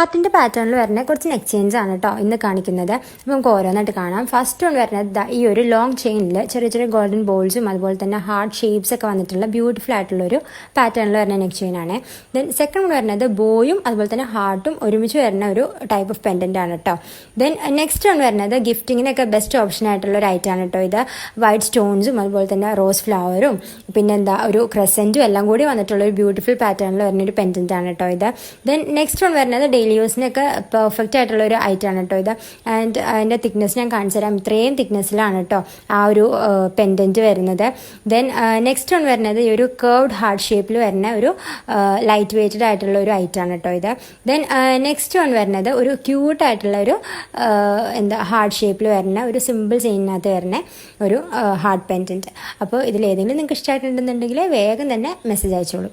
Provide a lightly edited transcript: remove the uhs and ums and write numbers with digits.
ഹാർട്ടിൻ്റെ പാറ്റേണിൽ വരുന്ന കുറച്ച് നെക്ക് ചെയിൻസ് ആണ് കേട്ടോ ഇന്ന് കാണിക്കുന്നത്. അപ്പോൾ നമുക്ക് ഓരോന്നായിട്ട് കാണാം. ഫസ്റ്റ് വൺ വരുന്നത് ഈ ഒരു ലോങ് ചെയിനിൽ ചെറിയ ചെറിയ ഗോൾഡൻ ബോൾസും അതുപോലെ തന്നെ ഹാർട്ട് ഷേപ്സ് ഒക്കെ വന്നിട്ടുള്ള ബ്യൂട്ടിഫുൾ ആയിട്ടുള്ളൊരു പാറ്റേണിൽ വരുന്ന നെക്ക് ചെയിൻ ആണ്. ദെൻ സെക്കൻഡ് വൺ വരുന്നത് ബോയും അതുപോലെ തന്നെ ഹാർട്ടും ഒരുമിച്ച് വരുന്ന ഒരു ടൈപ്പ് ഓഫ് പെൻഡൻ്റ് ആണ് കേട്ടോ. ദെൻ നെക്സ്റ്റ് വൺ വരുന്നത് ഗിഫ്റ്റിങ്ങിനൊക്കെ ബെസ്റ്റ് ഓപ്ഷൻ ആയിട്ടുള്ള ഒരു ഐറ്റമാണ് കേട്ടോ. ഇത് വൈറ്റ് സ്റ്റോൺസും അതുപോലെ തന്നെ റോസ് ഫ്ലവറും പിന്നെന്താ ഒരു ക്രസൻറ്റും എല്ലാം കൂടി വന്നിട്ടുള്ള ഒരു ബ്യൂട്ടിഫുൾ പാറ്റേണിൽ വരുന്ന ഒരു പെൻഡൻ്റ് ആണ് കേട്ടോ ഇത്. ദെൻ നെക്സ്റ്റ് വൺ വരുന്നത് ഡെയിലി യൂസിനൊക്കെ പെർഫെക്റ്റ് ആയിട്ടുള്ള ഒരു ഐറ്റമാണ് കേട്ടോ ഇത്. ആൻഡ് അതിൻ്റെ തിക്നെസ് ഞാൻ കാണിച്ചു തരാം. ഇത്രയും തിക്നെസ്സിലാണ് കേട്ടോ ആ ഒരു പെൻഡൻറ്റ് വരുന്നത്. ദെൻ നെക്സ്റ്റ് വൺ വരുന്നത് ഈ ഒരു കർവ്ഡ് ഹാർട്ട് ഷേപ്പിൽ വരുന്ന ഒരു ലൈറ്റ് വെയ്റ്റഡ് ആയിട്ടുള്ള ഒരു ഐറ്റമാണ് കേട്ടോ ഇത്. ദെൻ നെക്സ്റ്റ് വൺ വരുന്നത് ഒരു ക്യൂട്ടായിട്ടുള്ള ഒരു ഹാർട്ട് ഷേപ്പിൽ വരുന്ന ഒരു സിമ്പിൾ ചെയിനകത്ത് വരുന്ന ഒരു ഹാർട്ട് പെൻഡൻറ്റ്. അപ്പോൾ ഇതിലേതെങ്കിലും നിങ്ങൾക്ക് ഇഷ്ടമായിട്ടുണ്ടെന്നുണ്ടെങ്കിൽ വേഗം തന്നെ മെസ്സേജ് അയച്ചോളൂ.